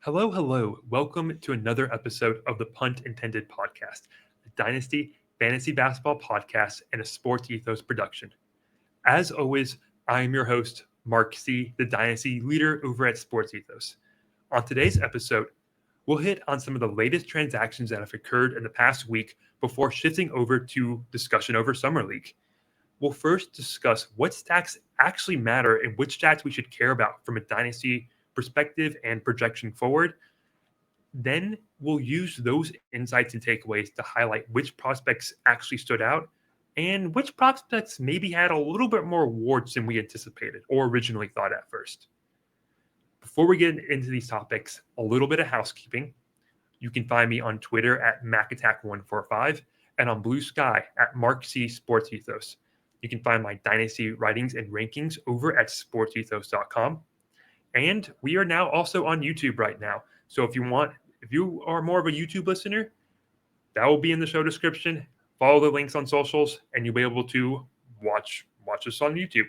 Hello. Welcome to another episode of the Punt Intended Podcast, a Dynasty Fantasy Basketball Podcast and a SportsEthos production. As always, I am your host, Mark C., the Dynasty leader over at SportsEthos. On today's episode, we'll hit on some of the latest transactions that have occurred in the past week before shifting over to discussion over Summer League. We'll first discuss what stats actually matter and which stats we should care about from a Dynasty perspective and projection forward. Then we'll use those insights and takeaways to highlight which prospects actually stood out and which prospects maybe had a little bit more warts than we anticipated or originally thought at first. Before we get into these topics, a little bit of housekeeping. You can find me on Twitter at MacAttack145 and on Blue Sky at Mark C Sports Ethos. You can find my Dynasty writings and rankings over at sportsethos.com. And we are now also on YouTube right now. So if you are more of a YouTube listener, that will be in the show description. Follow the links on socials, and you'll be able to watch us on YouTube.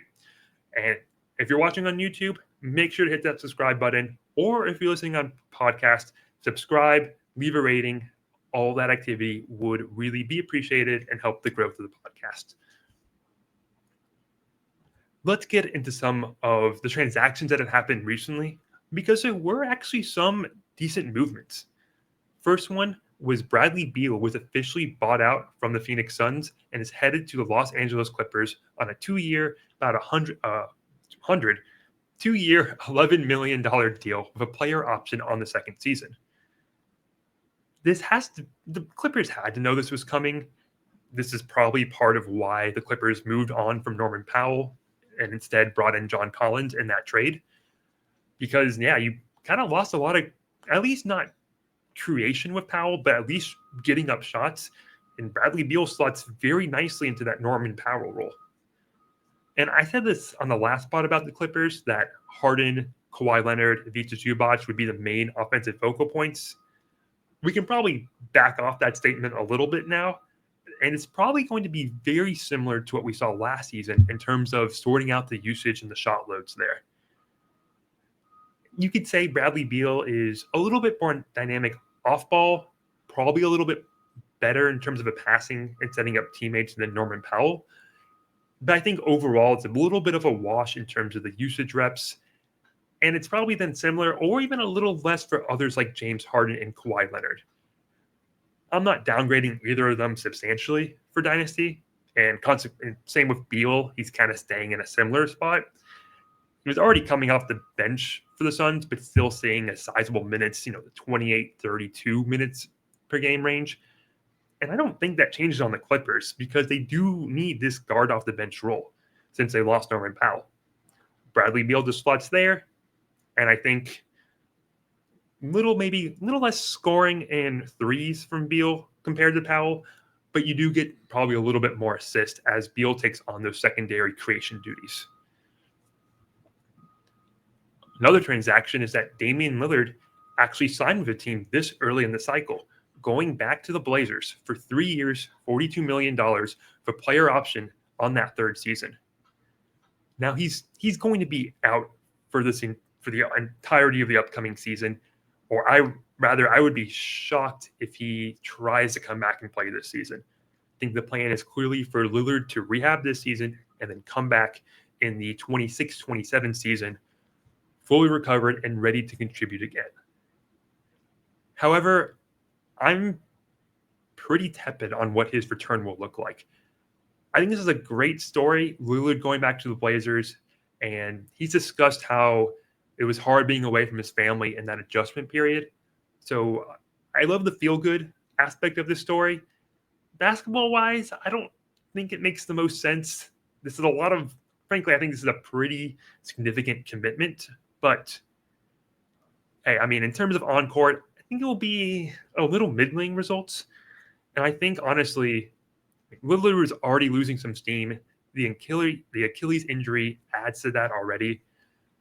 And if you're watching on YouTube, make sure to hit that subscribe button. Or if you're listening on podcast, subscribe, leave a rating. All that activity would really be appreciated and help the growth of the podcast. Let's get into some of the transactions that have happened recently, because there were actually some decent movements. First one was Bradley Beal was officially bought out from the Phoenix Suns and is headed to the Los Angeles Clippers on a 2-year, about $2-year, $11 million deal with a player option on the second season. The Clippers had to know this was coming. This is probably part of why the Clippers moved on from Norman Powell and instead brought in John Collins in that trade. Because, you kind of lost a lot of, at least not creation with Powell, but at least getting up shots. And Bradley Beal slots very nicely into that Norman Powell role. And I said this on the last pod about the Clippers, that Harden, Kawhi Leonard, Ivica Zubac would be the main offensive focal points. We can probably back off that statement a little bit now. And it's probably going to be very similar to what we saw last season in terms of sorting out the usage and the shot loads there. You could say Bradley Beal is a little bit more dynamic off ball, probably a little bit better in terms of a passing and setting up teammates than Norman Powell. But I think overall it's a little bit of a wash in terms of the usage reps. And it's probably then similar or even a little less for others like James Harden and Kawhi Leonard. I'm not downgrading either of them substantially for Dynasty. And same with Beal. He's kind of staying in a similar spot. He was already coming off the bench for the Suns, but still seeing a sizable minutes, the 28, 32 minutes per game range. And I don't think that changes on the Clippers because they do need this guard off the bench role since they lost Norman Powell. Bradley Beal just slots there. And I think maybe a little less scoring and threes from Beal compared to Powell, but you do get probably a little bit more assist as Beal takes on those secondary creation duties. Another transaction is that Damian Lillard actually signed with a team this early in the cycle, going back to the Blazers for 3 years, $42 million for player option on that third season. Now he's going to be out for the entirety of the upcoming season. Or I would be shocked if he tries to come back and play this season. I think the plan is clearly for Lillard to rehab this season and then come back in the 26-27 season, fully recovered and ready to contribute again. However, I'm pretty tepid on what his return will look like. I think this is a great story, Lillard going back to the Blazers, and he's discussed how it was hard being away from his family in that adjustment period. So I love the feel-good aspect of this story. Basketball-wise, I don't think it makes the most sense. This is frankly, I think this is a pretty significant commitment. But, hey, in terms of on-court, I think it will be a little middling results. And I think, honestly, Lillard was already losing some steam. The Achilles injury adds to that already.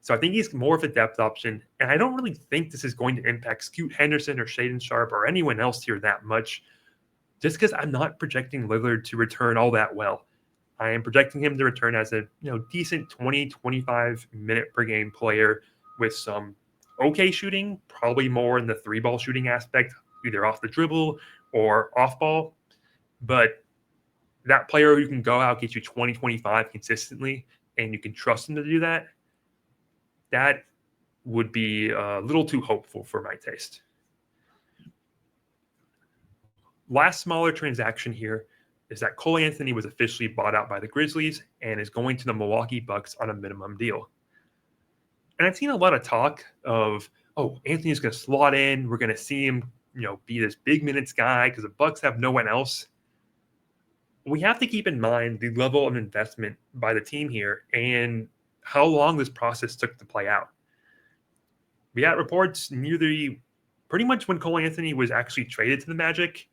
So I think he's more of a depth option. And I don't really think this is going to impact Scoot Henderson or Shaedon Sharpe or anyone else here that much, just because I'm not projecting Lillard to return all that well. I am projecting him to return as a decent 20, 25 minute per game player with some okay shooting, probably more in the 3-ball shooting aspect, either off the dribble or off ball. But that player who can go out, get you 20, 25 consistently, and you can trust him to do that, that would be a little too hopeful for my taste. Last smaller transaction here is that Cole Anthony was officially bought out by the Grizzlies and is going to the Milwaukee Bucks on a minimum deal. And I've seen a lot of talk of, oh, Anthony's going to slot in. We're going to see him, be this big minutes guy because the Bucks have no one else. We have to keep in mind the level of investment by the team here and how long this process took to play out. We had reports pretty much when Cole Anthony was actually traded to the Magic,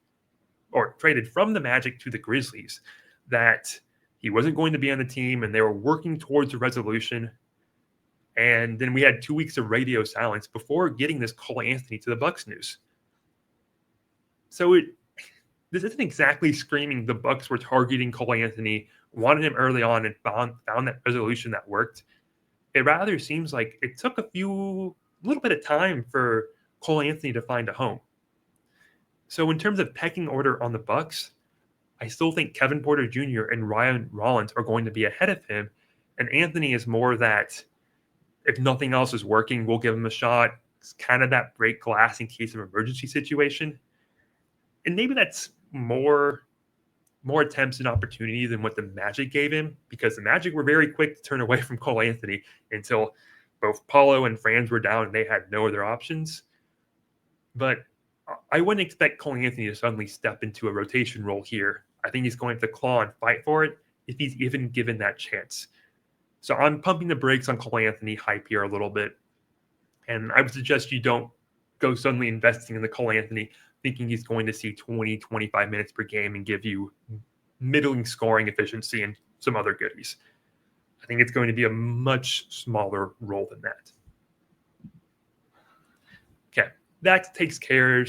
or traded from the Magic to the Grizzlies, that he wasn't going to be on the team and they were working towards a resolution. And then we had 2 weeks of radio silence before getting this Cole Anthony to the Bucks news. So this isn't exactly screaming the Bucks were targeting Cole Anthony, wanted him early on, and found that resolution that worked. It rather seems like it took a little bit of time for Cole Anthony to find a home. So in terms of pecking order on the Bucks, I still think Kevin Porter Jr. and Ryan Rollins are going to be ahead of him, and Anthony is more that if nothing else is working, we'll give him a shot. It's kind of that break glass in case of emergency situation. And maybe that's more attempts and opportunity than what the Magic gave him, because the Magic were very quick to turn away from Cole Anthony until both Paulo and Franz were down and they had no other options. But I wouldn't expect Cole Anthony to suddenly step into a rotation role here. I think he's going to have to claw and fight for it if he's even given that chance. So I'm pumping the brakes on Cole Anthony hype here a little bit. And I would suggest you don't go suddenly investing in the Cole Anthony thinking he's going to see 20, 25 minutes per game and give you middling scoring efficiency and some other goodies. I think it's going to be a much smaller role than that. Okay, that takes care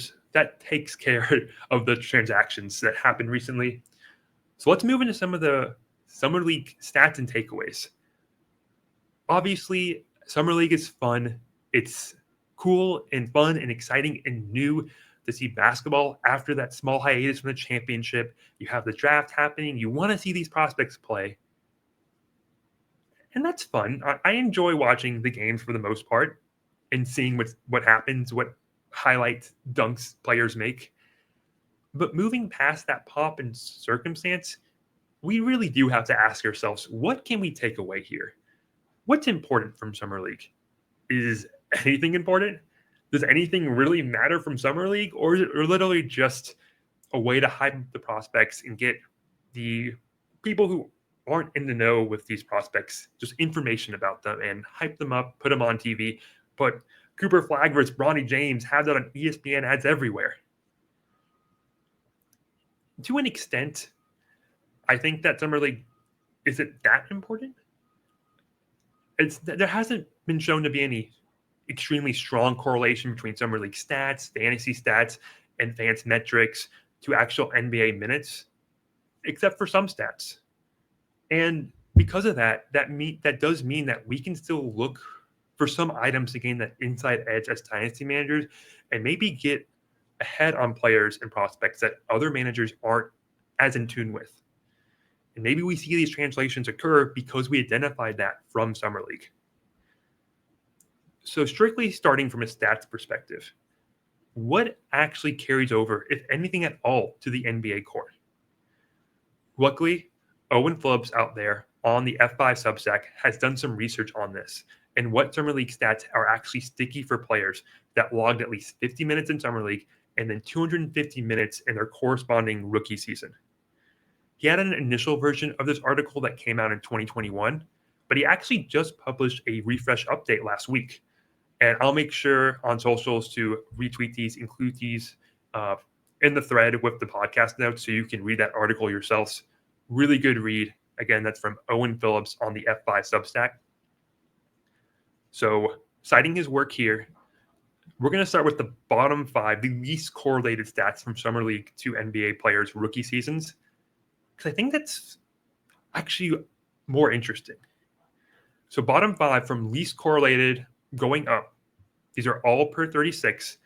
of the transactions that happened recently. So let's move into some of the Summer League stats and takeaways. Obviously, Summer League is fun. It's cool and fun and exciting and new to see basketball after that small hiatus from the championship. You have the draft happening. You want to see these prospects play. And that's fun. I enjoy watching the games for the most part and seeing what happens, what highlight dunks players make. But moving past that pop and circumstance, we really do have to ask ourselves, what can we take away here? What's important from Summer League? Is anything important? Does anything really matter from Summer League? Or is it literally just a way to hype the prospects and get the people who aren't in the know with these prospects just information about them and hype them up, put them on TV, put Cooper Flag versus Bronny James, have that on ESPN ads everywhere? To an extent, I think that Summer League isn't that important. There hasn't been shown to be any extremely strong correlation between Summer League stats, fantasy stats, and advanced metrics to actual NBA minutes, except for some stats. And because of that, that does mean that we can still look for some items to gain that inside edge as dynasty managers and maybe get ahead on players and prospects that other managers aren't as in tune with. And maybe we see these translations occur because we identified that from Summer League. So strictly starting from a stats perspective, what actually carries over, if anything at all, to the NBA court? Luckily, Owen Phillips out there on the F5 Substack has done some research on this and what Summer League stats are actually sticky for players that logged at least 50 minutes in Summer League and then 250 minutes in their corresponding rookie season. He had an initial version of this article that came out in 2021, but he actually just published a refresh update last week. And I'll make sure on socials to retweet these, include these in the thread with the podcast notes so you can read that article yourselves. Really good read. Again, that's from Owen Phillips on the F5 Substack. So citing his work here, we're going to start with the bottom 5, the least correlated stats from Summer League to NBA players' rookie seasons, because I think that's actually more interesting. So bottom 5 from least correlated going up. These are all per 36.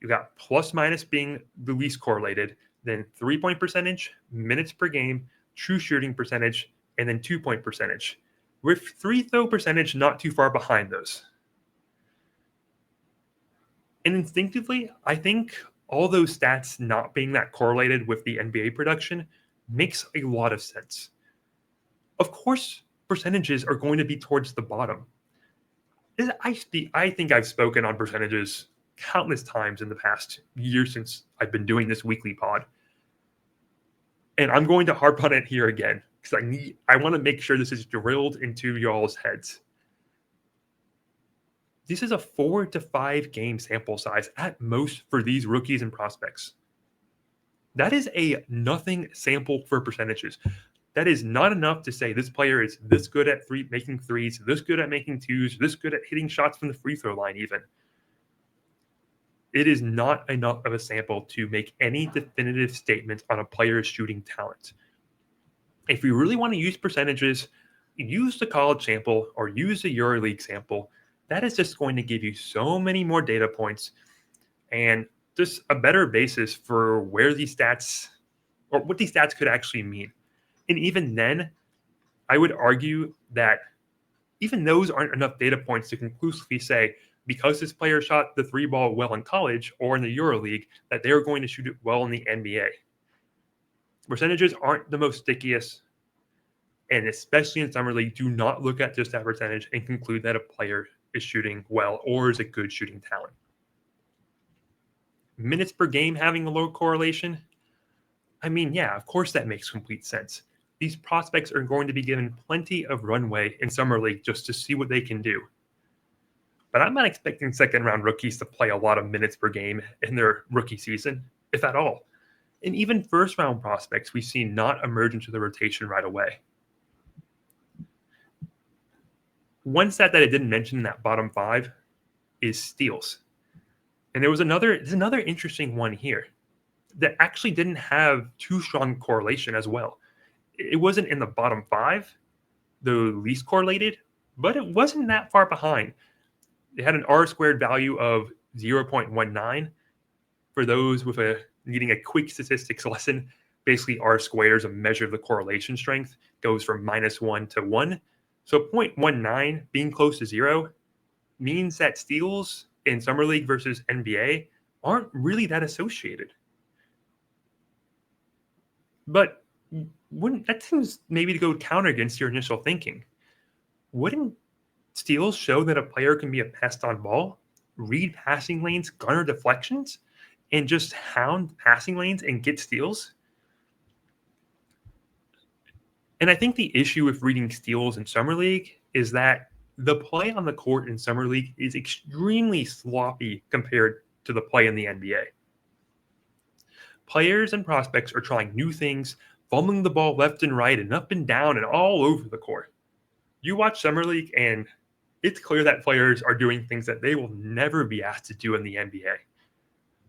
You got plus minus being the least correlated, then 3-point percentage, minutes per game, true shooting percentage, and then 2-point percentage, with free throw percentage not too far behind those. And instinctively, I think all those stats not being that correlated with the NBA production makes a lot of sense. Of course, percentages are going to be towards the bottom. I think I've spoken on percentages countless times in the past year since I've been doing this weekly pod. And I'm going to harp on it here again because I want to make sure this is drilled into y'all's heads. This is a 4 to 5 game sample size at most for these rookies and prospects. That is a nothing sample for percentages. That is not enough to say this player is this good at making threes, this good at making twos, this good at hitting shots from the free throw line even. It is not enough of a sample to make any definitive statement on a player's shooting talent. If you really want to use percentages, use the college sample or use the EuroLeague sample. That is just going to give you so many more data points and just a better basis for where these stats or what these stats could actually mean. And even then, I would argue that even those aren't enough data points to conclusively say, because this player shot the three ball well in college or in the EuroLeague, that they're going to shoot it well in the NBA. Percentages aren't the most stickiest, and especially in Summer League, do not look at just that percentage and conclude that a player is shooting well or is a good shooting talent. Minutes per game having a low correlation? I mean, yeah, of course that makes complete sense. These prospects are going to be given plenty of runway in Summer League just to see what they can do. But I'm not expecting second-round rookies to play a lot of minutes per game in their rookie season, if at all. And even first-round prospects we see not emerge into the rotation right away. One stat that I didn't mention in that bottom 5 is steals. And there's another interesting one here that actually didn't have too strong correlation as well. It wasn't in the bottom 5, the least correlated, but it wasn't that far behind. It had an R-squared value of 0.19. For those with needing a quick statistics lesson, basically R-squared is a measure of the correlation strength, goes from -1 to 1. So 0.19 being close to 0 means that steals in Summer League versus NBA aren't really that associated. But that seems maybe to go counter against your initial thinking. Wouldn't steals show that a player can be a pest on ball, read passing lanes, garner deflections, and just hound passing lanes and get steals? And I think the issue with reading steals in Summer League is that the play on the court in Summer League is extremely sloppy compared to the play in the NBA. Players and prospects are trying new things, fumbling the ball left and right and up and down and all over the court. You watch Summer League and it's clear that players are doing things that they will never be asked to do in the NBA.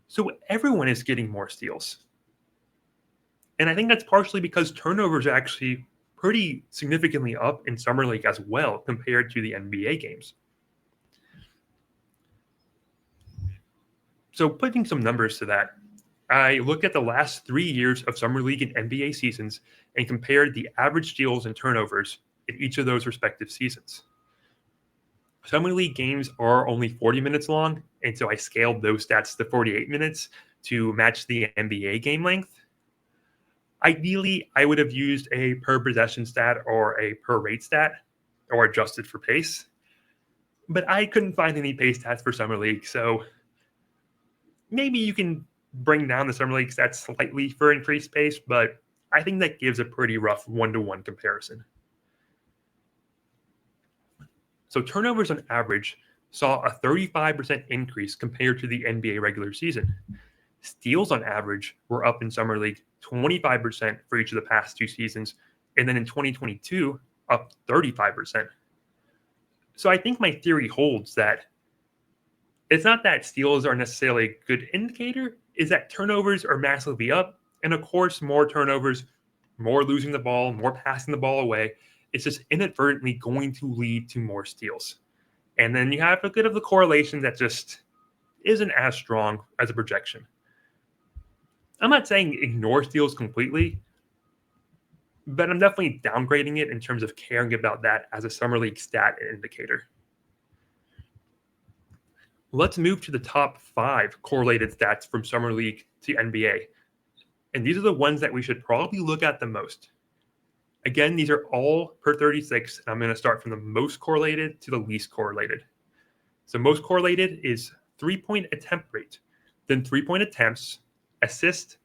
So everyone is getting more steals. And I think that's partially because turnovers are actually pretty significantly up in Summer League as well compared to the NBA games. So putting some numbers to that, I looked at the last 3 years of Summer League and NBA seasons and compared the average steals and turnovers in each of those respective seasons. Summer League games are only 40 minutes long, and so I scaled those stats to 48 minutes to match the NBA game length. Ideally, I would have used a per possession stat or a per rate stat or adjusted for pace, but I couldn't find any pace stats for Summer League, so maybe you can bring down the Summer League stats slightly for increased pace, but I think that gives a pretty rough one-to-one comparison. So turnovers on average saw a 35% increase compared to the NBA regular season. Steals on average were up in Summer League 25% for each of the past 2 seasons, and then in 2022, up 35%. So I think my theory holds that it's not that steals are necessarily a good indicator, is that turnovers are massively up, and of course, more turnovers, more losing the ball, more passing the ball away, it's just inadvertently going to lead to more steals. And then you have a bit of the correlation that just isn't as strong as a projection. I'm not saying ignore steals completely, but I'm definitely downgrading it in terms of caring about that as a summer league stat and indicator. Let's move to the top 5 correlated stats from summer league to NBA. And these are the ones that we should probably look at the most. Again, these are all per 36, and I'm going to start from the most correlated to the least correlated. So most correlated is 3-point attempt rate, then 3-point attempts, assists,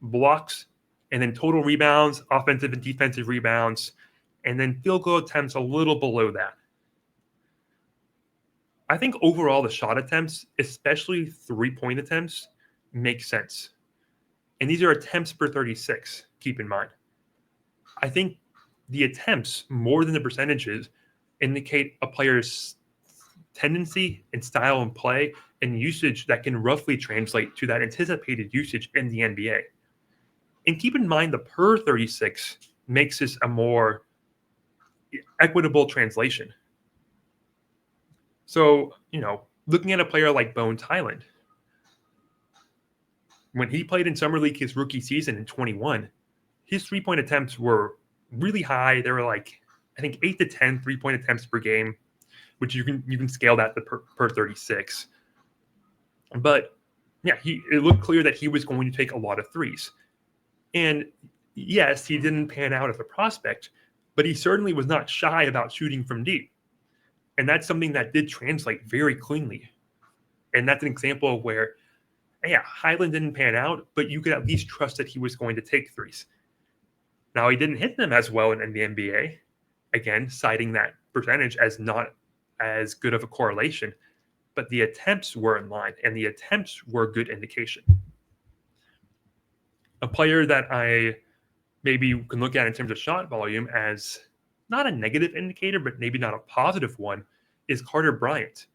blocks, and then total rebounds, offensive and defensive rebounds, and then field goal attempts a little below that. I think overall the shot attempts, especially 3-point attempts, make sense. And these are attempts per 36, keep in mind. I think the attempts, more than the percentages, indicate a player's tendency and style and play and usage that can roughly translate to that anticipated usage in the NBA. And keep in mind the per 36 makes this a more equitable translation. So, looking at a player like Bones Hyland, when he played in Summer League his rookie season in 21, his 3-point attempts were really high. They were like, I think 8 to 10 3-point attempts per game, which you can scale that to per 36. But yeah, it looked clear that he was going to take a lot of threes. And yes, he didn't pan out as a prospect, but he certainly was not shy about shooting from deep. And that's something that did translate very cleanly. And that's an example of where, yeah, Hyland didn't pan out, but you could at least trust that he was going to take threes. Now, he didn't hit them as well in the NBA, again, citing that percentage as not as good of a correlation, but the attempts were in line, and the attempts were a good indication. A player that I maybe can look at in terms of shot volume as not a negative indicator, but maybe not a positive one, is Carter Bryant,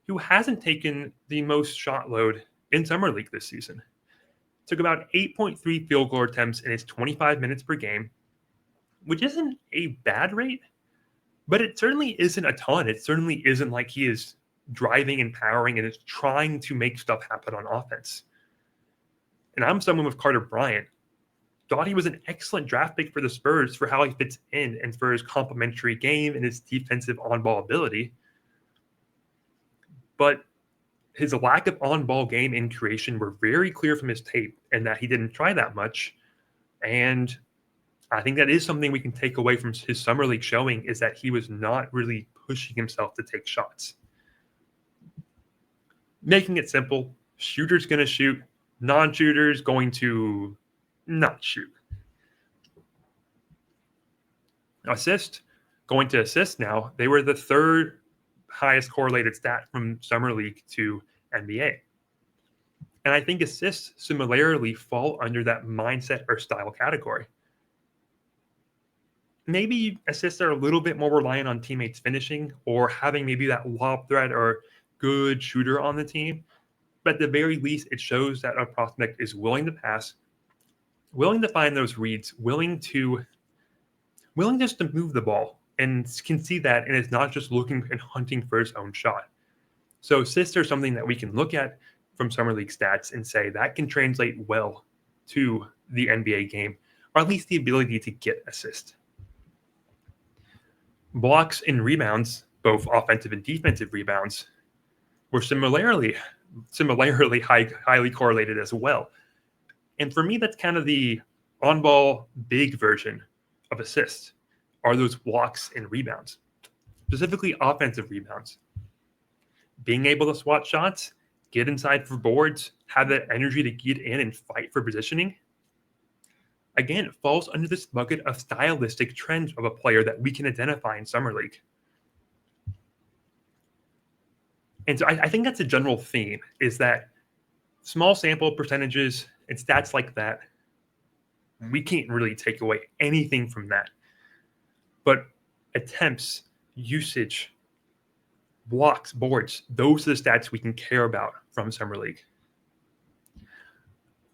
who hasn't taken the most shot load in Summer League this season. Took about 8.3 field goal attempts in his 25 minutes per game, which isn't a bad rate, but it certainly isn't a ton. It certainly isn't like he is driving and powering and is trying to make stuff happen on offense. And I'm someone with Carter Bryant. Thought he was an excellent draft pick for the Spurs for how he fits in and for his complementary game and his defensive on-ball ability. But his lack of on-ball game in creation were very clear from his tape, and that he didn't try that much. And I think that is something we can take away from his Summer League showing, is that he was not really pushing himself to take shots. Making it simple, shooter's going to shoot, non-shooter's going to not shoot. Assist, going to assist now, they were the third highest correlated stat from Summer League to NBA. And I think assists similarly fall under that mindset or style category. Maybe assists are a little bit more reliant on teammates finishing or having maybe that lob threat or good shooter on the team. But at the very least, it shows that a prospect is willing to pass, willing to find those reads, willing just to move the ball, and can see that, and is not just looking and hunting for his own shot. So assists are something that we can look at from Summer League stats and say that can translate well to the NBA game, or at least the ability to get assists. Blocks and rebounds, both offensive and defensive rebounds, were similarly highly correlated as well. And for me, that's kind of the on-ball big version of assists, are those blocks and rebounds, specifically offensive rebounds. Being able to swat shots, get inside for boards, have that energy to get in and fight for positioning. Again, it falls under this bucket of stylistic trends of a player that we can identify in Summer League. And so I think that's a general theme, is that small sample percentages and stats like that, we can't really take away anything from that. But attempts, usage, blocks, boards, those are the stats we can care about from Summer League.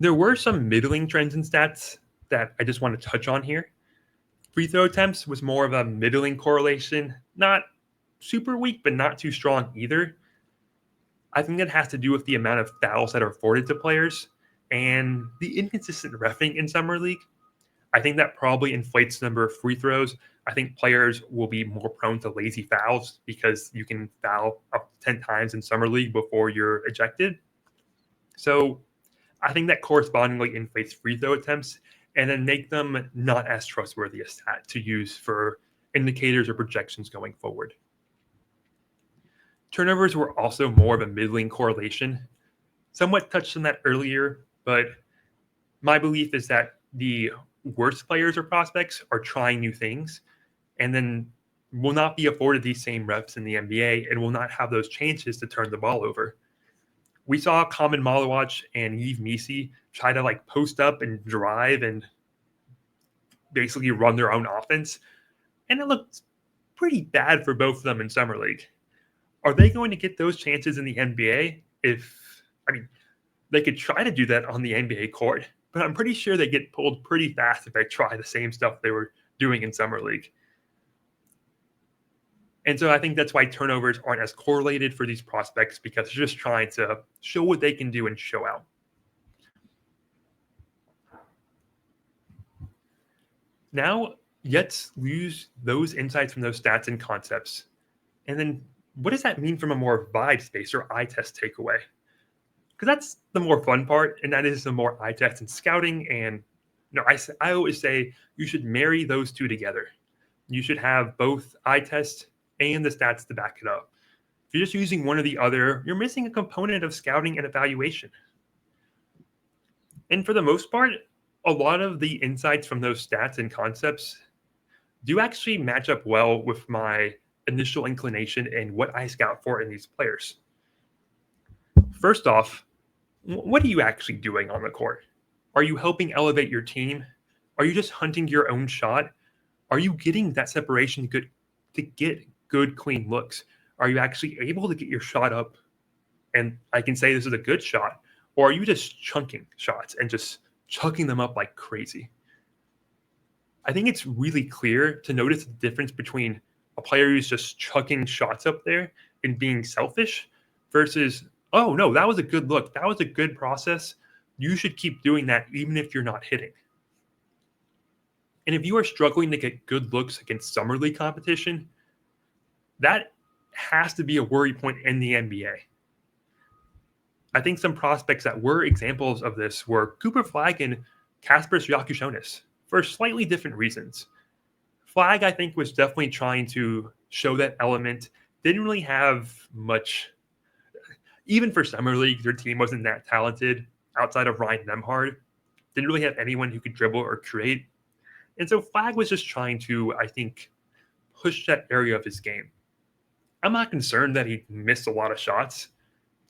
There were some middling trends in stats that I just want to touch on here. Free throw attempts was more of a middling correlation, not super weak, but not too strong either. I think that has to do with the amount of fouls that are afforded to players and the inconsistent reffing in Summer League. I think that probably inflates the number of free throws. I think players will be more prone to lazy fouls because you can foul up to 10 times in Summer League before you're ejected. So I think that correspondingly inflates free throw attempts and then make them not as trustworthy a stat to use for indicators or projections going forward. Turnovers were also more of a middling correlation. Somewhat touched on that earlier, but my belief is that the worst players or prospects are trying new things and then will not be afforded these same reps in the NBA and will not have those chances to turn the ball over. We saw Kamen Malawach and Yves Misi try to post up and drive and basically run their own offense, and it looked pretty bad for both of them in Summer League. Are they going to get those chances in the NBA? They could try to do that on the NBA court, but I'm pretty sure they get pulled pretty fast if they try the same stuff they were doing in Summer League. And so I think that's why turnovers aren't as correlated for these prospects, because they're just trying to show what they can do and show out. Now, let's use those insights from those stats and concepts. And then what does that mean from a more vibe space or eye test takeaway? Because that's the more fun part, and that is the more eye test and scouting. And I always say you should marry those two together. You should have both eye test and the stats to back it up. If you're just using one or the other, you're missing a component of scouting and evaluation. And for the most part, a lot of the insights from those stats and concepts do actually match up well with my initial inclination and what I scout for in these players. First off, what are you actually doing on the court? Are you helping elevate your team? Are you just hunting your own shot? Are you getting that separation to get good, clean looks? Are you actually able to get your shot up and I can say this is a good shot? Or are you just chunking shots and just chucking them up like crazy? I think it's really clear to notice the difference between a player who's just chucking shots up there and being selfish versus, oh no, that was a good look. That was a good process. You should keep doing that even if you're not hitting. And if you are struggling to get good looks against Summer League competition, that has to be a worry point in the NBA. I think some prospects that were examples of this were Cooper Flagg and Kasparas Jakučionis for slightly different reasons. Flagg, I think, was definitely trying to show that element. Didn't really have much. Even for Summer League, their team wasn't that talented outside of Ryan Nemhard. Didn't really have anyone who could dribble or create. And so Flagg was just trying to, I think, push that area of his game. I'm not concerned that he missed a lot of shots.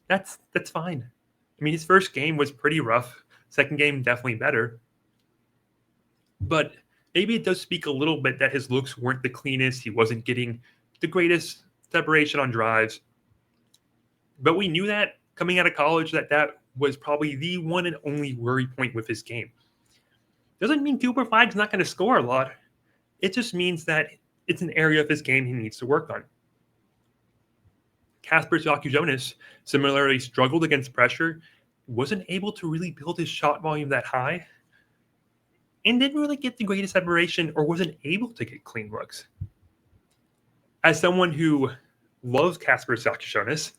That's fine. I mean, his first game was pretty rough. Second game, definitely better. But maybe it does speak a little bit that his looks weren't the cleanest. He wasn't getting the greatest separation on drives. But we knew that coming out of college that was probably the one and only worry point with his game. Doesn't mean Cooper Flagg's not going to score a lot. It just means that it's an area of his game he needs to work on. Kasparas Jakučionis similarly struggled against pressure, wasn't able to really build his shot volume that high, and didn't really get the greatest separation or wasn't able to get clean looks. As someone who loves Kasparas Jakučionis,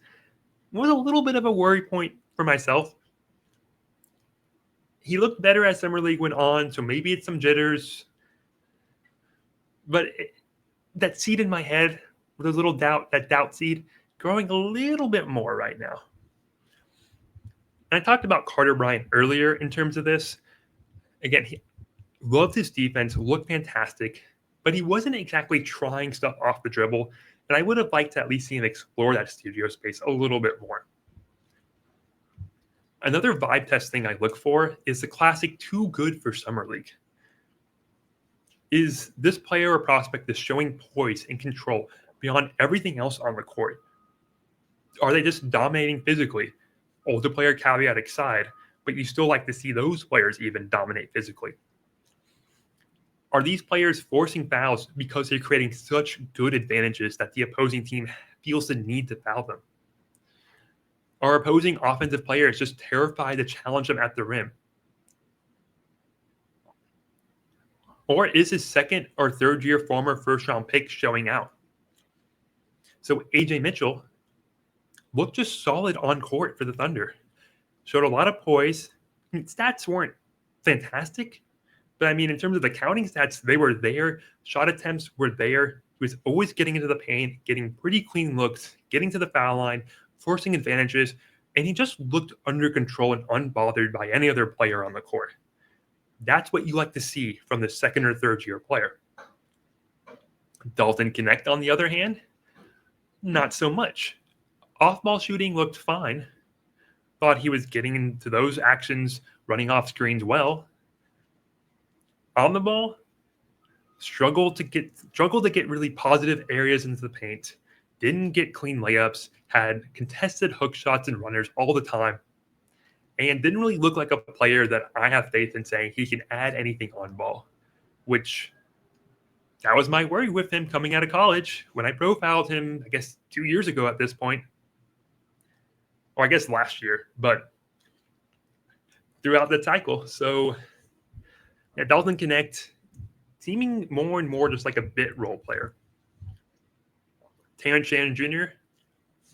was a little bit of a worry point for myself. He looked better as Summer League went on, so maybe it's some jitters. But that seed in my head, with a little doubt, that doubt seed, growing a little bit more right now. And I talked about Carter Bryant earlier in terms of this. Again, he loved his defense, looked fantastic, but he wasn't exactly trying stuff off the dribble. And I would have liked to at least see him explore that studio space a little bit more. Another vibe test thing I look for is the classic too good for Summer League. Is this player or prospect is showing poise and control beyond everything else on the court? Are they just dominating physically? Older player caveat aside, but you still like to see those players even dominate physically. Are these players forcing fouls because they're creating such good advantages that the opposing team feels the need to foul them? Are opposing offensive players just terrified to challenge them at the rim? Or is his second or third year former first round pick showing out? So AJ Mitchell looked just solid on court for the Thunder. Showed a lot of poise. Stats weren't fantastic, but I mean, in terms of the counting stats, they were there. Shot attempts were there. He was always getting into the paint, getting pretty clean looks, getting to the foul line, forcing advantages, and he just looked under control and unbothered by any other player on the court. That's what you like to see from the second or third year player. Dalton Knecht, on the other hand, not so much. Off-ball shooting looked fine. Thought he was getting into those actions, running off screens well. On the ball, struggled to get really positive areas into the paint. Didn't get clean layups. Had contested hook shots and runners all the time. And didn't really look like a player that I have faith in saying he can add anything on ball, which that was my worry with him coming out of college when I profiled him, I guess 2 years ago at this point, or I guess last year, but throughout the cycle. So yeah, Dalton Knecht seeming more and more just like a bit role player. Terrence Shannon Jr.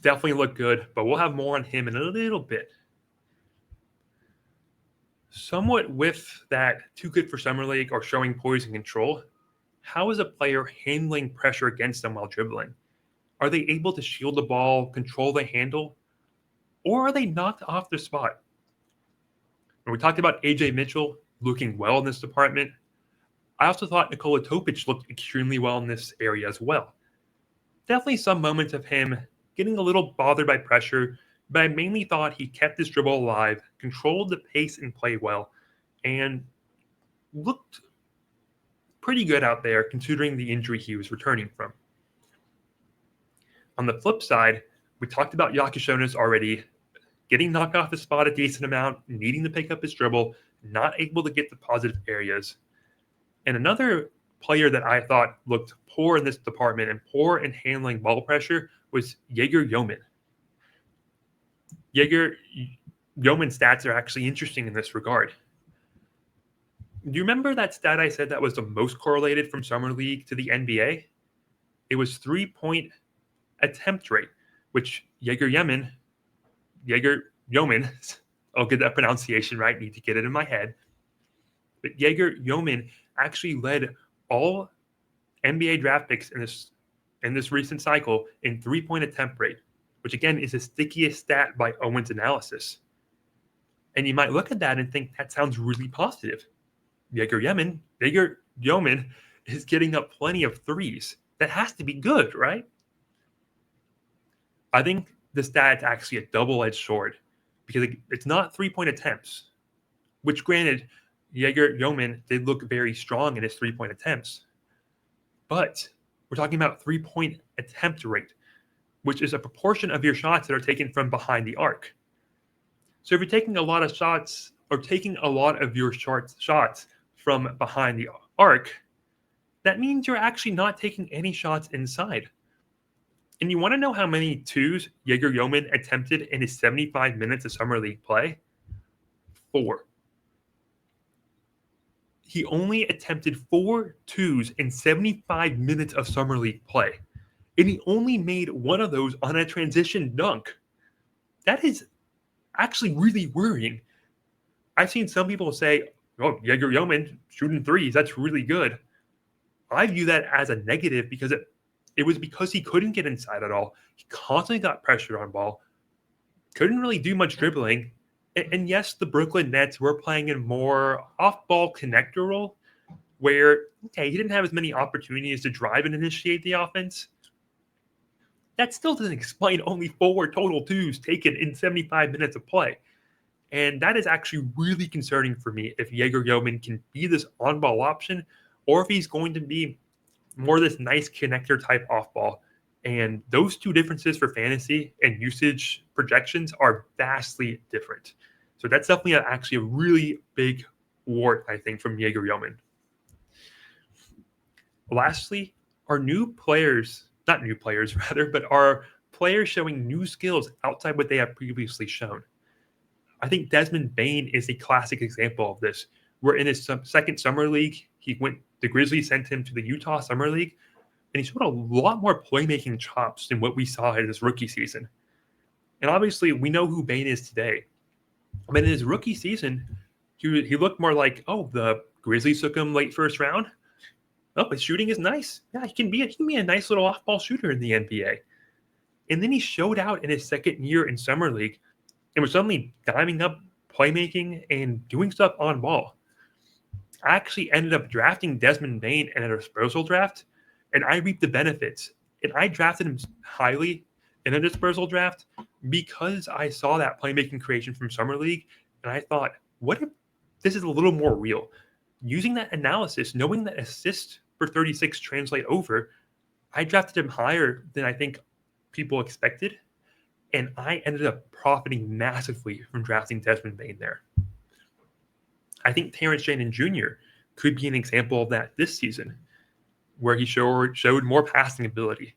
definitely looked good, but we'll have more on him in a little bit. Somewhat with that too good for summer league or showing poise and control, how is a player handling pressure against them while dribbling? Are they able to shield the ball, control the handle, or are they knocked off their spot? When we talked about AJ Mitchell looking well in this department, I also thought Nikola Topić looked extremely well in this area as well. Definitely some moments of him getting a little bothered by pressure, but I mainly thought he kept his dribble alive, controlled the pace and play well, and looked pretty good out there considering the injury he was returning from. On the flip side, we talked about Jakučionis already, getting knocked off his spot a decent amount, needing to pick up his dribble, not able to get to positive areas. And another player that I thought looked poor in this department and poor in handling ball pressure was Jerger Yman. Jerger Yman's stats are actually interesting in this regard. Do you remember that stat I said that was the most correlated from Summer League to the NBA? It was 3-point attempt rate, which Jerger Yman, I'll get that pronunciation right, need to get it in my head. But Jerger Yman actually led all NBA draft picks in this recent cycle in 3-point attempt rate, which again is the stickiest stat by Owen's analysis. And you might look at that and think that sounds really positive. Jerger Yman is getting up plenty of threes. That has to be good, right? I think the stat's actually a double-edged sword because it's not 3-point attempts, which granted, Jerger Yman did look very strong in his 3-point attempts. But we're talking about 3-point attempt rate, which is a proportion of your shots that are taken from behind the arc. So if you're taking a lot of shots or taking a lot of your shots from behind the arc, that means you're actually not taking any shots inside. And you want to know how many twos Jerger Yman attempted in his 75 minutes of Summer League play? 4. He only attempted 4 twos in 75 minutes of Summer League play. And he only made one of those on a transition dunk. That is actually really worrying. I've seen some people say, oh, Jerger Yman shooting threes, that's really good. I view that as a negative because it was because he couldn't get inside at all. He constantly got pressure on ball, couldn't really do much dribbling. And yes, the Brooklyn Nets were playing in more off-ball connector role where, okay, he didn't have as many opportunities to drive and initiate the offense. That still doesn't explain only 4 total twos taken in 75 minutes of play. And that is actually really concerning for me if Jerger Yman can be this on-ball option or if he's going to be more this nice connector type off-ball. And those two differences for fantasy and usage projections are vastly different. So that's definitely actually a really big wart, I think, from Jerger Yman. Lastly, our new players, not new players rather, but our players showing new skills outside what they have previously shown. I think Desmond Bane is a classic example of this. Where in his second summer league, the Grizzlies sent him to the Utah Summer League, and he showed a lot more playmaking chops than what we saw in his rookie season. And obviously, we know who Bane is today. But in his rookie season, he looked more like, oh, the Grizzlies took him late first round. Oh, his shooting is nice. Yeah, he can be a nice little off-ball shooter in the NBA. And then he showed out in his second year in Summer League and was suddenly diming up playmaking and doing stuff on ball. I actually ended up drafting Desmond Bane in a dispersal draft, and I reaped the benefits. And I drafted him highly in a dispersal draft because I saw that playmaking creation from Summer League, and I thought, what if this is a little more real? Using that analysis, knowing that assists per 36 translate over, I drafted him higher than I think people expected, and I ended up profiting massively from drafting Desmond Bane there. I think Terrence Shannon Jr. could be an example of that this season, where he showed more passing ability.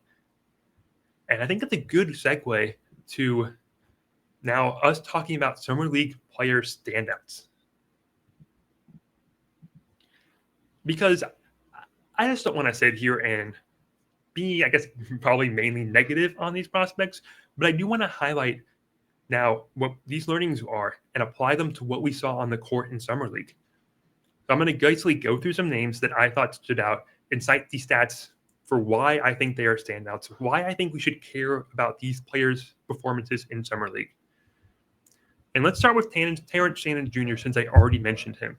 And I think that's a good segue to now us talking about Summer League player standouts. Because I just don't want to sit here and be, I guess, probably mainly negative on these prospects, but I do want to highlight now what these learnings are and apply them to what we saw on the court in Summer League. So I'm going to basically go through some names that I thought stood out and cite these stats for why I think they are standouts, why I think we should care about these players' performances in Summer League. And let's start with Terrence Shannon Jr., since I already mentioned him,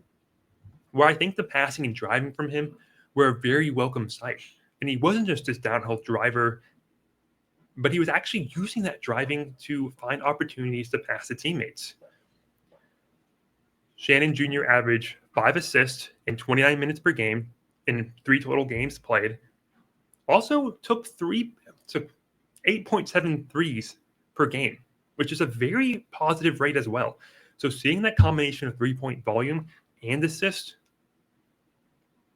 where I think the passing and driving from him were a very welcome sight. And he wasn't just this downhill driver, but he was actually using that driving to find opportunities to pass to teammates. Shannon Jr. averaged 5 assists in 29 minutes per game in 3 total games played. Also took 8.7 threes per game, which is a very positive rate as well. So seeing that combination of 3-point volume and assist,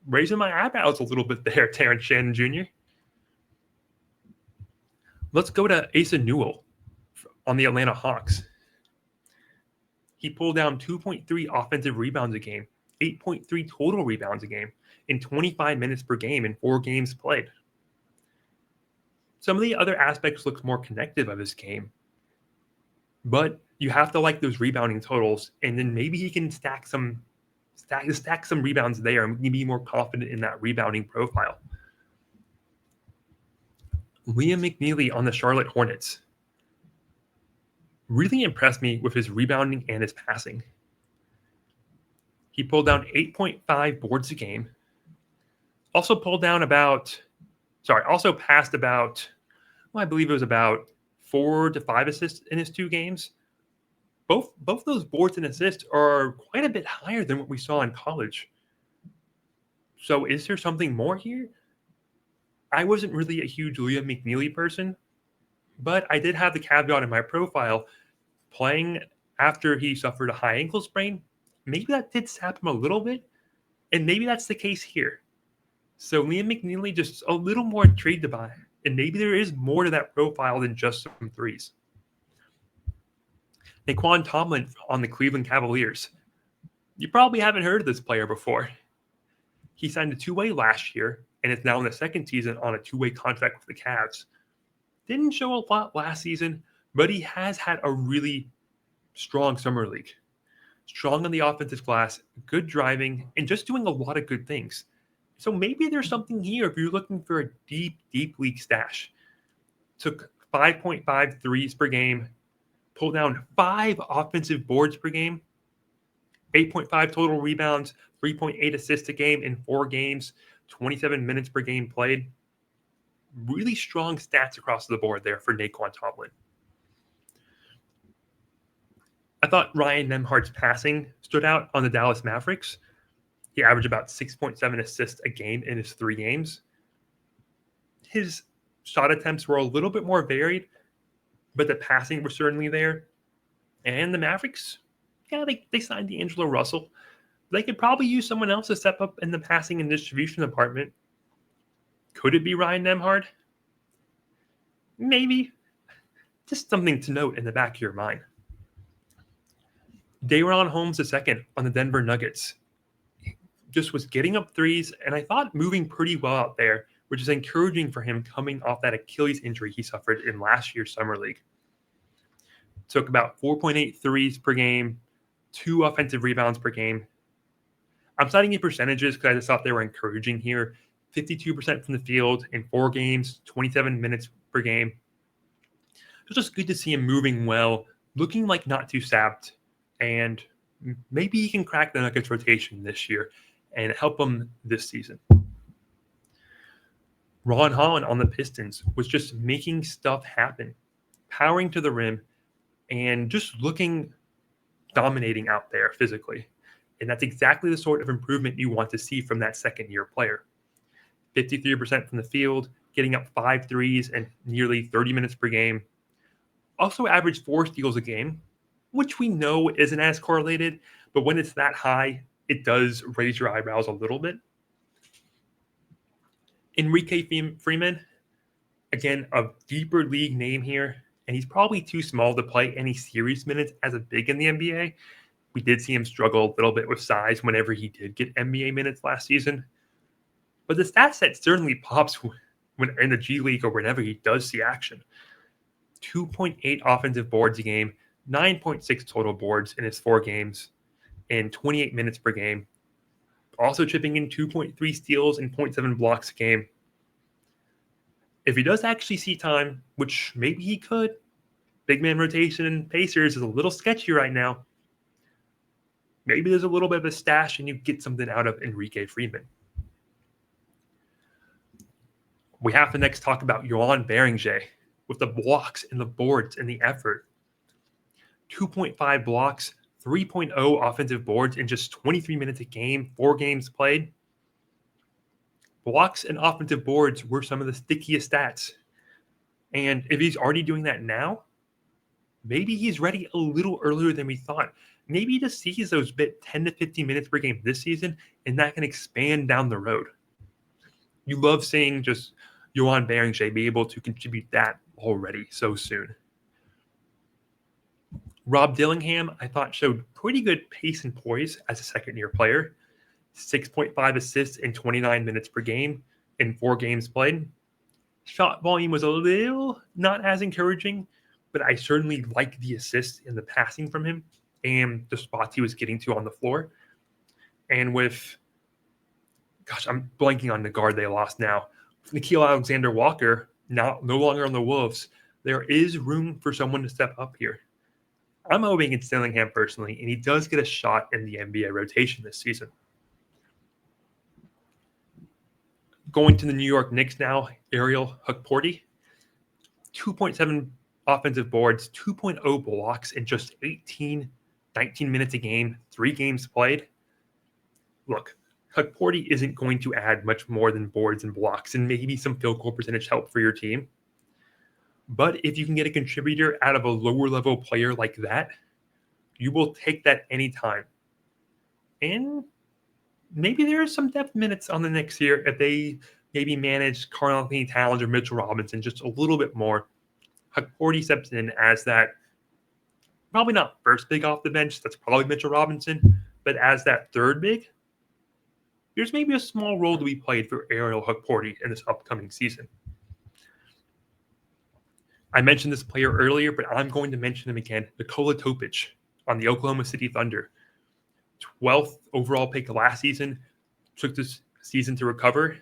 raising my eyebrows a little bit there, Terrence Shannon Jr. Let's go to Asa Newell on the Atlanta Hawks. He pulled down 2.3 offensive rebounds a game, 8.3 total rebounds a game in 25 minutes per game in 4 games played. Some of the other aspects look more connective of his game, but you have to like those rebounding totals, and then maybe he can stack some rebounds there and be more confident in that rebounding profile. Liam McNeely on the Charlotte Hornets really impressed me with his rebounding and his passing. He pulled down 8.5 boards a game. Also passed about, I believe it was about 4 to 5 assists in his 2 games. Both those boards and assists are quite a bit higher than what we saw in college. So is there something more here? I wasn't really a huge Liam McNeely person, but I did have the caveat in my profile playing after he suffered a high ankle sprain. Maybe that did sap him a little bit, and maybe that's the case here. So Liam McNeely just a little more intrigued by it, and maybe there is more to that profile than just some threes. Naquan Tomlin on the Cleveland Cavaliers. You probably haven't heard of this player before. He signed a 2-way last year and is now in the second season on a 2-way contract with the Cavs. Didn't show a lot last season, but he has had a really strong summer league. Strong on the offensive glass, good driving, and just doing a lot of good things. So maybe there's something here if you're looking for a deep league stash. Took 5.5 threes per game, pulled down 5 offensive boards per game, 8.5 total rebounds, 3.8 assists a game in 4 games, 27 minutes per game played. Really strong stats across the board there for Naquan Tomlin. I thought Ryan Nemhard's passing stood out on the Dallas Mavericks. He averaged about 6.7 assists a game in his 3 games. His shot attempts were a little bit more varied, but the passing was certainly there. And the Mavericks, they signed D'Angelo Russell. They could probably use someone else to step up in the passing and distribution department. Could it be Ryan Nemhard? Maybe. Just something to note in the back of your mind. Dayron Holmes II on the Denver Nuggets just was getting up threes, and I thought moving pretty well out there, which is encouraging for him coming off that Achilles injury he suffered in last year's Summer League. Took about 4.8 threes per game, 2 offensive rebounds per game. I'm citing in percentages because I just thought they were encouraging here. 52% from the field in 4 games, 27 minutes per game. It was just good to see him moving well, looking like not too sapped, and maybe he can crack the Nuggets rotation this year and help them this season. Ron Holland on the Pistons was just making stuff happen, powering to the rim, and just looking dominating out there physically. And that's exactly the sort of improvement you want to see from that second-year player. 53% from the field, getting up 5 threes and nearly 30 minutes per game. Also averaged 4 steals a game, which we know isn't as correlated, but when it's that high, it does raise your eyebrows a little bit. Enrique Freeman, again, a deeper league name here, and he's probably too small to play any series minutes as a big in the NBA. We did see him struggle a little bit with size whenever he did get NBA minutes last season. But the stat set certainly pops when in the G League or whenever he does see action. 2.8 offensive boards a game, 9.6 total boards in his 4 games, and 28 minutes per game. Also chipping in 2.3 steals and 0.7 blocks a game. If he does actually see time, which maybe he could, big man rotation and Pacers is a little sketchy right now. Maybe there's a little bit of a stash and you get something out of Enrique Freeman. We have to next talk about Yohan Beringer with the blocks and the boards and the effort. 2.5 blocks, 3.0 offensive boards in just 23 minutes a game, 4 games played. Blocks and offensive boards were some of the stickiest stats. And if he's already doing that now, maybe he's ready a little earlier than we thought. Maybe he just sees those 10 to 15 minutes per game this season, and that can expand down the road. You love seeing just Yohan Beringer be able to contribute that already so soon. Rob Dillingham, I thought, showed pretty good pace and poise as a second-year player. 6.5 assists in 29 minutes per game in 4 games played. Shot volume was a little not as encouraging, but I certainly like the assists and the passing from him and the spots he was getting to on the floor. And with, I'm blanking on the guard they lost now. Nickeil Alexander-Walker, now no longer on the Wolves, there is room for someone to step up here. I'm hoping it's Dillingham personally, and he does get a shot in the NBA rotation this season. Going to the New York Knicks now, Ariel Hukporti. 2.7 offensive boards, 2.0 blocks in just 19 minutes a game, 3 games played. Look, Hukporti isn't going to add much more than boards and blocks and maybe some field goal percentage help for your team. But if you can get a contributor out of a lower level player like that, you will take that anytime. And maybe there are some depth minutes on the Knicks here if they maybe manage Karl-Anthony Towns or Mitchell Robinson just a little bit more. Hukporti steps in as that, probably not first big off the bench, that's probably Mitchell Robinson, but as that third big, there's maybe a small role to be played for Ariel Hukporti in this upcoming season. I mentioned this player earlier, but I'm going to mention him again. Nikola Topić on the Oklahoma City Thunder. 12th overall pick last season. Took this season to recover.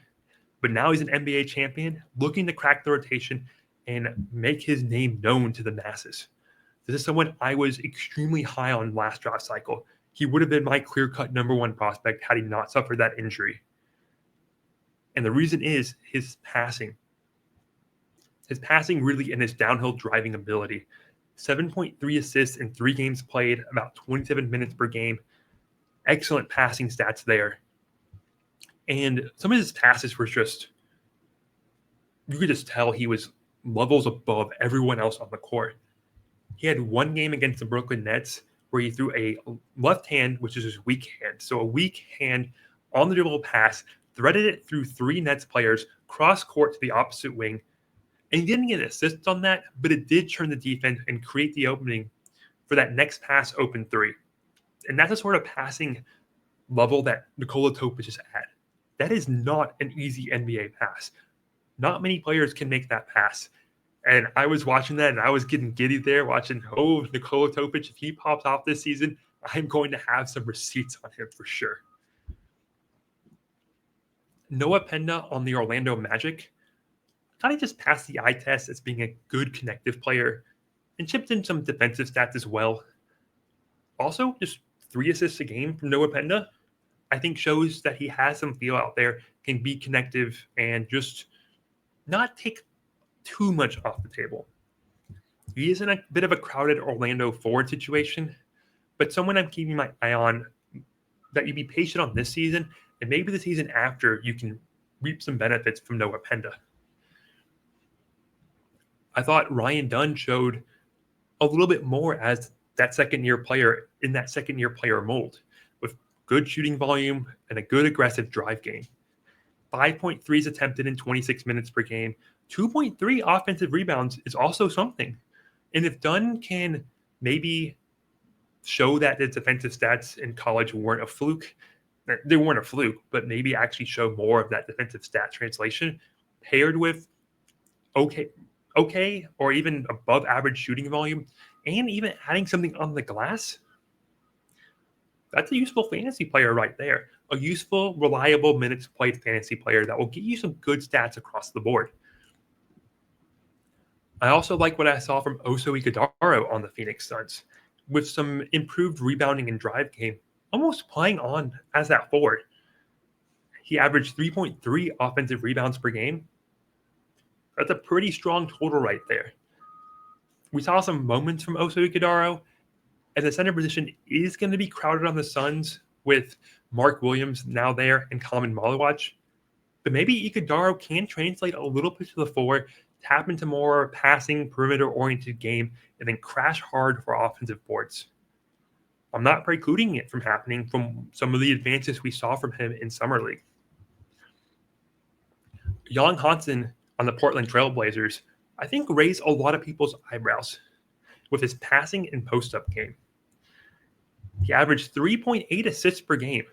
But now he's an NBA champion, looking to crack the rotation and make his name known to the masses. This is someone I was extremely high on last draft cycle. He would have been my clear-cut number 1 prospect had he not suffered that injury. And the reason is his passing. His passing really and his downhill driving ability. 7.3 assists in 3 games played, about 27 minutes per game. Excellent passing stats there. And some of his passes were just, you could just tell he was levels above everyone else on the court. He had 1 game against the Brooklyn Nets where he threw a left hand, which is his weak hand. So a weak hand on the dribble pass, threaded it through 3 Nets players, cross court to the opposite wing. And he didn't get an assist on that, but it did turn the defense and create the opening for that next pass open three. And that's a sort of passing level that Nikola Topić is at. That is not an easy NBA pass. Not many players can make that pass. And I was watching that and I was getting giddy there watching, Nikola Topić, if he pops off this season, I'm going to have some receipts on him for sure. Noah Penda on the Orlando Magic. I thought he just passed the eye test as being a good connective player and chipped in some defensive stats as well. Also, just 3 assists a game from Noah Penda, I think shows that he has some feel out there, can be connective, and just not take too much off the table. He is in a bit of a crowded Orlando forward situation, but someone I'm keeping my eye on that you be patient on this season, and maybe the season after you can reap some benefits from Noah Penda. I thought Ryan Dunn showed a little bit more as that second-year player in that second-year player mold with good shooting volume and a good aggressive drive game. 5.3s attempted in 26 minutes per game. 2.3 offensive rebounds is also something. And if Dunn can maybe show that his defensive stats in college weren't a fluke, they weren't a fluke, but maybe actually show more of that defensive stat translation paired with okay or even above average shooting volume, and even adding something on the glass, that's a useful fantasy player right there. A useful, reliable minutes played fantasy player that will get you some good stats across the board. I also like what I saw from Oso Ighodaro on the Phoenix Suns, with some improved rebounding and drive game, almost playing on as that forward. He averaged 3.3 offensive rebounds per game. That's a pretty strong total right there. We saw some moments from Oso Ighodaro, and the center position is going to be crowded on the Suns with Mark Williams now there and Khalid Maluach. But maybe Ighodaro can translate a little bit to the forward, tap into more passing, perimeter-oriented game, and then crash hard for offensive boards. I'm not precluding it from happening from some of the advances we saw from him in Summer League. Jan Hansen on the Portland Trail Blazers, I think raised a lot of people's eyebrows with his passing and post-up game. He averaged 3.8 assists per game,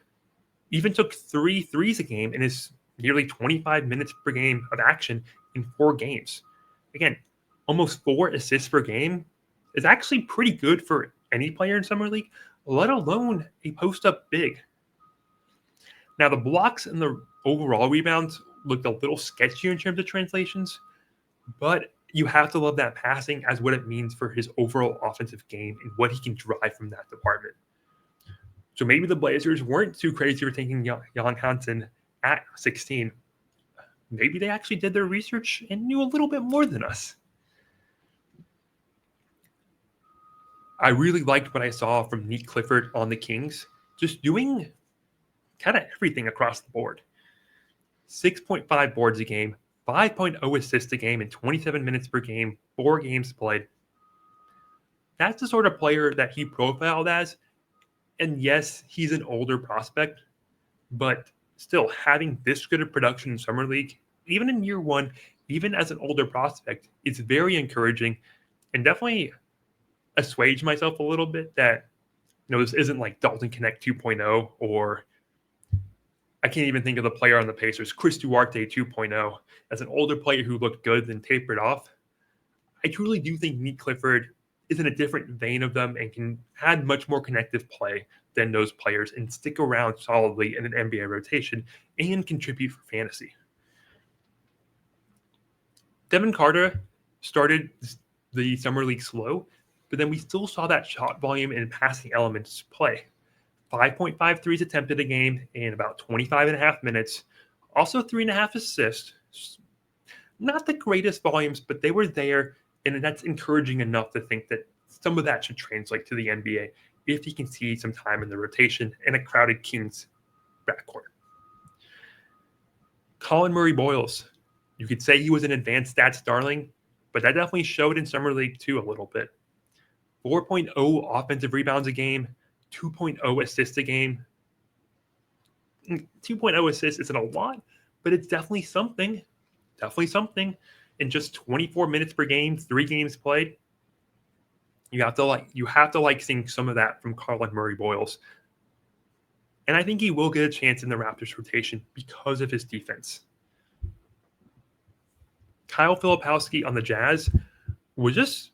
even took 3 threes a game in his nearly 25 minutes per game of action in 4 games. Again, almost 4 assists per game is actually pretty good for any player in Summer League, let alone a post-up big. Now, the blocks and the overall rebounds looked a little sketchier in terms of translations, but you have to love that passing as what it means for his overall offensive game and what he can drive from that department. So maybe the Blazers weren't too crazy for taking Jan Hansen at 16. Maybe they actually did their research and knew a little bit more than us. I really liked what I saw from Nick Clifford on the Kings, just doing kind of everything across the board. 6.5 boards a game, 5.0 assists a game in 27 minutes per game, 4 games played. That's the sort of player that he profiled as. And yes, he's an older prospect, but still having this good of production in Summer League, even in year one, even as an older prospect, is very encouraging and definitely assuage myself a little bit that, this isn't like Dalton Connect 2.0, or I can't even think of the player on the Pacers, Chris Duarte 2.0, as an older player who looked good then tapered off. I truly do think Nick Clifford is in a different vein of them and can add much more connective play than those players and stick around solidly in an NBA rotation and contribute for fantasy. Devin Carter started the Summer League slow, but then we still saw that shot volume and passing elements play. 5.5 threes attempted a game in about 25 and a half minutes. Also 3.5 assists. Not the greatest volumes, but they were there, and that's encouraging enough to think that some of that should translate to the NBA if he can see some time in the rotation in a crowded Kings backcourt. Colin Murray-Boyles. You could say he was an advanced stats darling, but that definitely showed in Summer League too a little bit. 4.0 offensive rebounds a game, 2.0 assists a game. 2.0 assists isn't a lot, but it's definitely something. definitely something. In just 24 minutes per game, 3 games played, you have to like seeing some of that from Carlin Murray-Boyles. And I think he will get a chance in the Raptors rotation because of his defense. Kyle Filipowski on the Jazz was just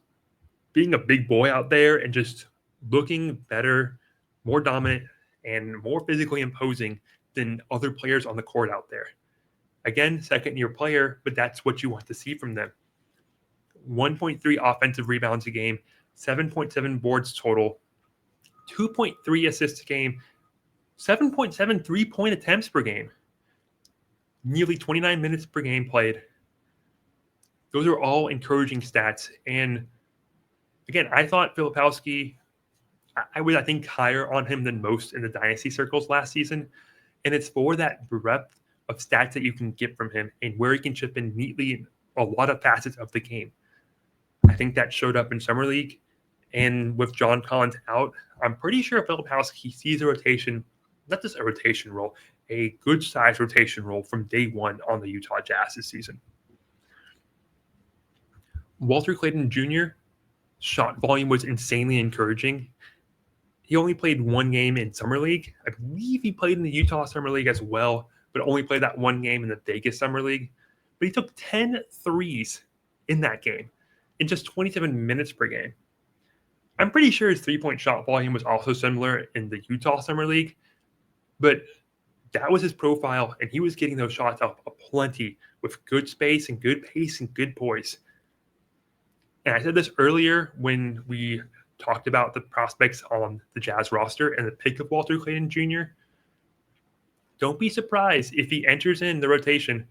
being a big boy out there and just looking better, more dominant, and more physically imposing than other players on the court out there. Again, second-year player, but that's what you want to see from them. 1.3 offensive rebounds a game, 7.7 boards total, 2.3 assists a game, 7.7 three-point attempts per game, nearly 29 minutes per game played. Those are all encouraging stats. And again, I thought Filipowski, I was, I think, higher on him than most in the dynasty circles last season. And it's for that breadth of stats that you can get from him and where he can chip in neatly in a lot of facets of the game. I think that showed up in Summer League. And with John Collins out, I'm pretty sure Filipowski sees a rotation, not just a rotation role, a good size rotation role from day one on the Utah Jazz this season. Walter Clayton Jr. shot volume was insanely encouraging. He only played 1 game in Summer League. I believe he played in the Utah Summer League as well, but only played that 1 game in the Vegas Summer League. But he took 10 threes in that game in just 27 minutes per game. I'm pretty sure his 3-point shot volume was also similar in the Utah Summer League, but that was his profile, and he was getting those shots up aplenty with good space and good pace and good poise. And I said this earlier when we talked about the prospects on the Jazz roster and the pick of Walter Clayton Jr. Don't be surprised if he enters in the rotation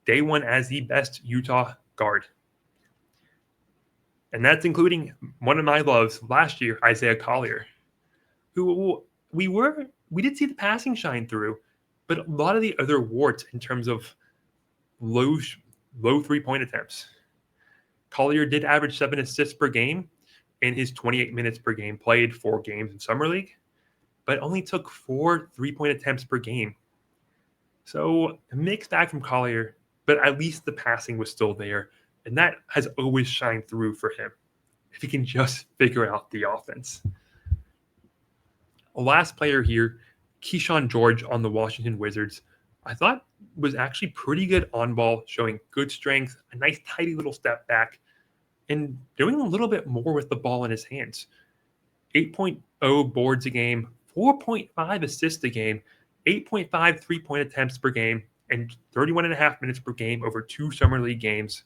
day one as the best Utah guard. And that's including one of my loves last year, Isaiah Collier, who we did see the passing shine through, but a lot of the other warts in terms of low 3-point attempts. Collier did average 7 assists per game in his 28 minutes per game played 4 games in Summer League, but only took 4 3-point attempts per game. So a mixed bag from Collier, but at least the passing was still there. And that has always shined through for him if he can just figure out the offense. Last player here, Keyshawn George on the Washington Wizards, I thought was actually pretty good on ball, showing good strength, a nice tidy little step back, and doing a little bit more with the ball in his hands. 8.0 boards a game, 4.5 assists a game, 8.5 3-point attempts per game, and 31.5 minutes per game over 2 Summer League games.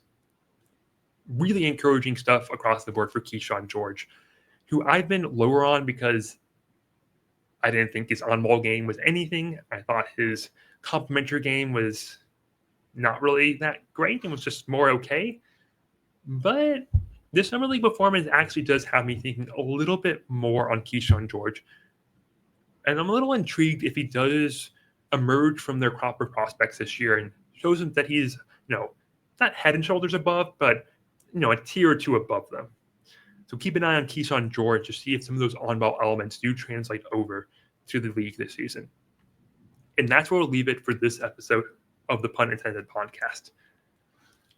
Really encouraging stuff across the board for Keyshawn George, who I've been lower on because I didn't think his on-ball game was anything. I thought his complementary game was not really that great and was just more okay. But this Summer League performance actually does have me thinking a little bit more on Keyshawn George. And I'm a little intrigued if he does emerge from their crop of prospects this year and shows them that he's, not head and shoulders above, but a tier or 2 above them. So keep an eye on Keyshawn George to see if some of those on-ball elements do translate over to the league this season. And that's where we'll leave it for this episode of the Punt Intended podcast.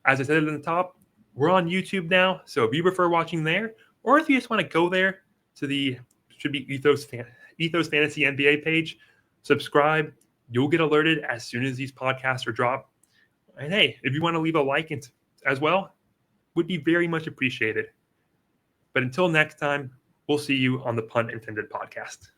As I said at the top, we're on YouTube now, so if you prefer watching there, or if you just want to go there to the Ethos Fantasy NBA page, subscribe. You'll get alerted as soon as these podcasts are dropped. And hey, if you want to leave a like as well, would be very much appreciated. But until next time, we'll see you on the Punt Intended podcast.